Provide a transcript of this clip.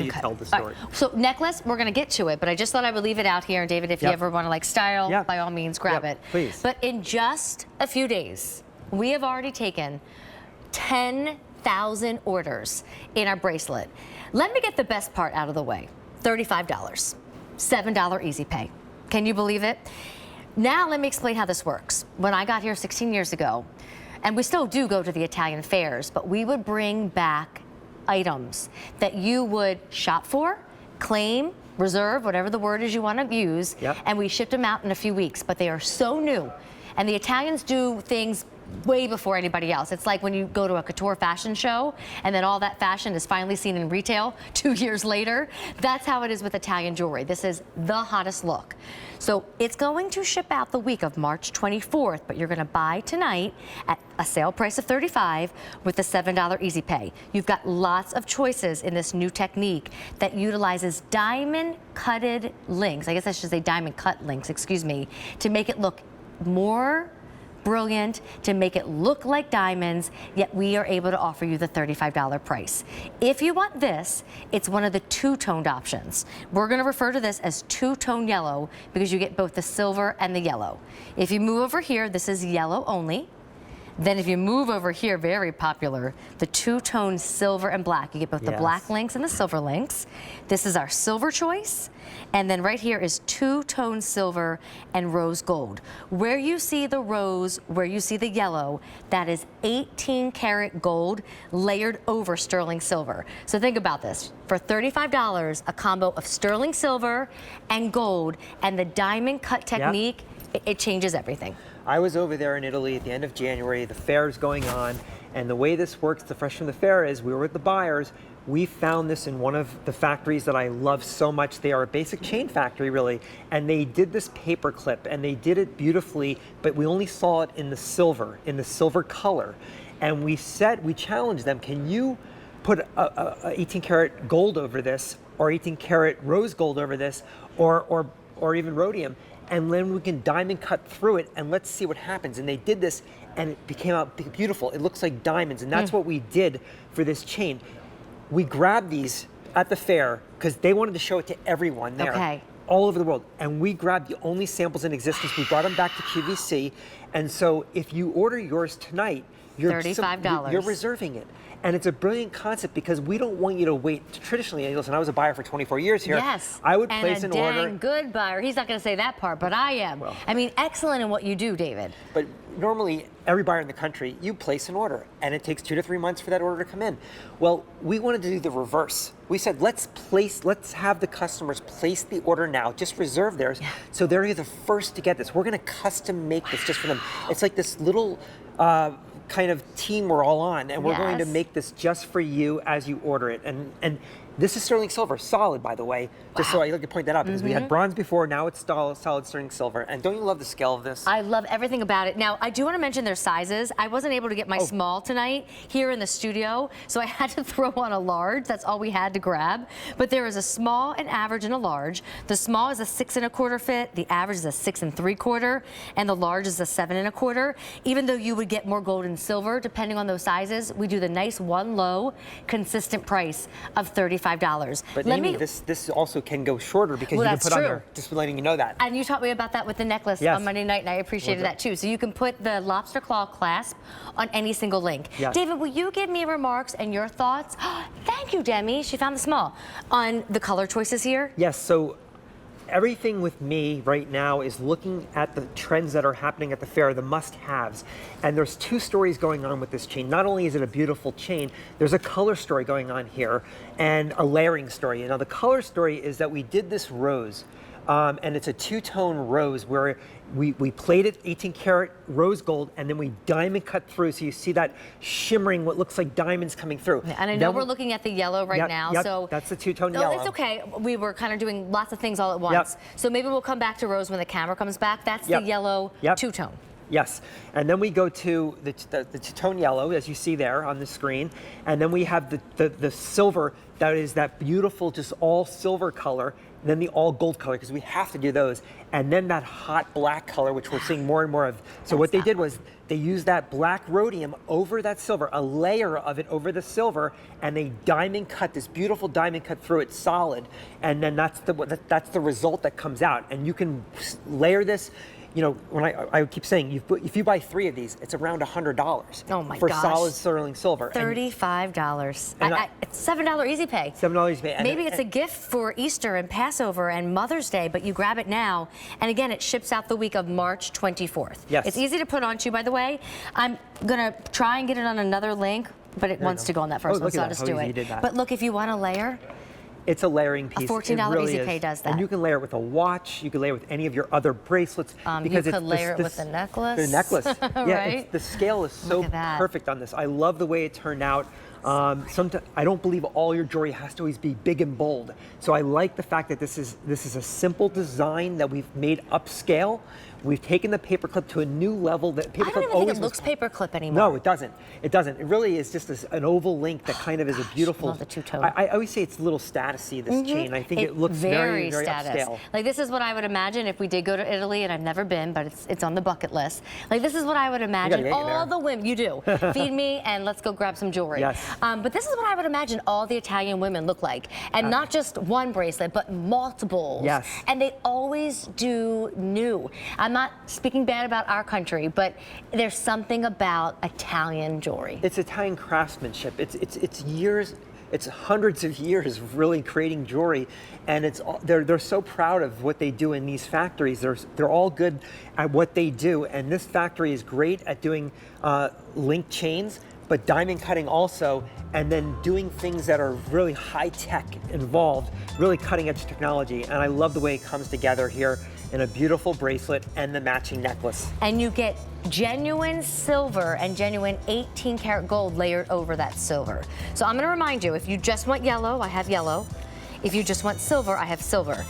let you tell the story. Right. So necklace, we're gonna get to it, but I just thought I would leave it out here. And David, if you ever wanna like style, by all means, grab it. Please. But in just a few days, we have already taken 10,000 orders in our bracelet. Let me get the best part out of the way. $35, $7 easy pay. Can you believe it? Now let me explain how this works. When I got here 16 years ago, and we still do go to the Italian fairs, but we would bring back items that you would shop for, claim, reserve, whatever the word is you want to use, and we shipped them out in a few weeks, but they are so new. And the Italians do things way before anybody else. It's like when you go to a couture fashion show and then all that fashion is finally seen in retail 2 years later. That's how it is with Italian jewelry. This is the hottest look. So it's going to ship out the week of March 24th, but you're going to buy tonight at a sale price of $35 with the $7 easy pay. You've got lots of choices in this new technique that utilizes diamond cutted links. I guess I should say diamond cut links, excuse me, to make it look more brilliant, to make it look like diamonds, yet we are able to offer you the $35 price. If you want this, it's one of the two-toned options. We're going to refer to this as two-tone yellow because you get both the silver and the yellow. If you move over here, this is yellow only. Then if you move over here, very popular, the two-tone silver and black. You get both the black links and the silver links. This is our silver choice. And then right here is two-tone silver and rose gold. Where you see the rose, where you see the yellow, that is 18 karat gold layered over sterling silver. So think about this. For $35, a combo of sterling silver and gold and the diamond cut technique, it changes everything. I was over there in Italy at the end of January. The fair is going on, and the way this works, the Fresh from the Fair, is we were with the buyers. We found this in one of the factories that I love so much. They are a basic chain factory, really, and they did this paper clip, and they did it beautifully, but we only saw it in the silver color. And we challenged them, can you put a 18 karat gold over this, or 18 karat rose gold over this, or even rhodium? And then we can diamond cut through it, and let's see what happens. And they did this, and it became out beautiful. It looks like diamonds, and that's what we did for this chain. We grabbed these at the fair because they wanted to show it to everyone there, all over the world. And we grabbed the only samples in existence. We brought them back to QVC. And so if you order yours tonight, you're $35. You're reserving it. And it's a brilliant concept because we don't want you to wait. Traditionally, listen, I was a buyer for 24 years here. Yes. I would place an order. And a dang good buyer. He's not going to say that part, but I am. Well, I mean, excellent in what you do, David. But normally, every buyer in the country, you place an order, and it takes 2 to 3 months for that order to come in. Well, we wanted to do the reverse. We said, let's have the customers place the order now, just reserve theirs, so they're the first to get this. We're going to custom make this just for them. It's like this little kind of team we're all on, and we're going to make this just for you as you order it. And this is sterling silver, solid, by the way, just so I like to point that out, because we had bronze before, now it's solid sterling silver. And don't you love the scale of this? I love everything about it. Now, I do want to mention their sizes. I wasn't able to get my small tonight here in the studio, so I had to throw on a large. That's all we had to grab. But there is a small, an average, and a large. The small is a 6 1/4 fit, the average is a 6 3/4, and the large is a 7 1/4. Even though you would get more gold and silver, depending on those sizes, we do the nice one low, consistent price of $35. But Amy, this also can go shorter because you can put on there, just letting you know that. And you taught me about that with the necklace on Monday night, and I appreciated that too. So you can put the lobster claw clasp on any single link. David, will you give me remarks and your thoughts? Thank you, Demi. She found the small. On the color choices here? Yes, so everything with me right now is looking at the trends that are happening at the fair, the must-haves. And there's 2 stories going on with this chain. Not only is it a beautiful chain, there's a color story going on here and a layering story. Now, the color story is that we did this rose, and it's a 2-tone rose where we plated 18 karat rose gold, and then we diamond cut through, so you see that shimmering, what looks like diamonds coming through. And I know we're looking at the yellow right now, so that's the 2-tone yellow. It's okay. We were kind of doing lots of things all at once, so maybe we'll come back to rose when the camera comes back. That's the yellow 2-tone. Yes, and then we go to the 2-tone yellow, as you see there on the screen, and then we have the silver that is that beautiful, just all silver color, then the all gold color, because we have to do those, and then that hot black color, which we're seeing more and more of. So what they did was they used that black rhodium over that silver, a layer of it over the silver, and they diamond cut, this beautiful diamond cut through it solid, and then that's the result that comes out. And you can layer this. You know, when I keep saying, if you buy 3 of these, it's around $100. Oh my for gosh. solid sterling silver. $35. It's $7 easy pay. $7 easy pay. Maybe it's a gift for Easter and Passover and Mother's Day, but you grab it now. And again, it ships out the week of March 24th. Yes. It's easy to put on too, by the way. I'm gonna try and get it on another link, but it wants to go on that first one, so I'll just do it. But look, if you want to layer, it's a layering piece. A $14 easy pay does that. And you can layer it with a watch. You can layer it with any of your other bracelets. Because you could layer it with a necklace. The necklace. Right? Yeah, the scale is so perfect on this. I love the way it turned out. Sometimes I don't believe all your jewelry has to always be big and bold. So I like the fact that this is a simple design that we've made upscale. We've taken the paperclip to a new level that paperclip I don't even think it looks paperclip anymore. No, it doesn't. It doesn't. It really is just an oval link that kind of is a beautiful. I love the two-tone. I always say it's a little statusy, this chain. I think it looks very, very status. upscale. Like this is what I would imagine if we did go to Italy, and I've never been, but it's on the bucket list. Like this is what I would imagine all the women. You do. Feed me and let's go grab some jewelry. Yes. But this is what I would imagine all the Italian women look like, and not just one bracelet, but multiples. Yes. And they always do new. I'm not speaking bad about our country, but there's something about Italian jewelry. It's Italian craftsmanship. It's years. It's hundreds of years of really creating jewelry, and they're so proud of what they do in these factories. They're all good at what they do, and this factory is great at doing link chains, but diamond cutting also, and then doing things that are really high tech involved, really cutting edge technology. And I love the way it comes together here in a beautiful bracelet and the matching necklace. And you get genuine silver and genuine 18 karat gold layered over that silver. So I'm gonna remind you, if you just want yellow, I have yellow. If you just want silver, I have silver.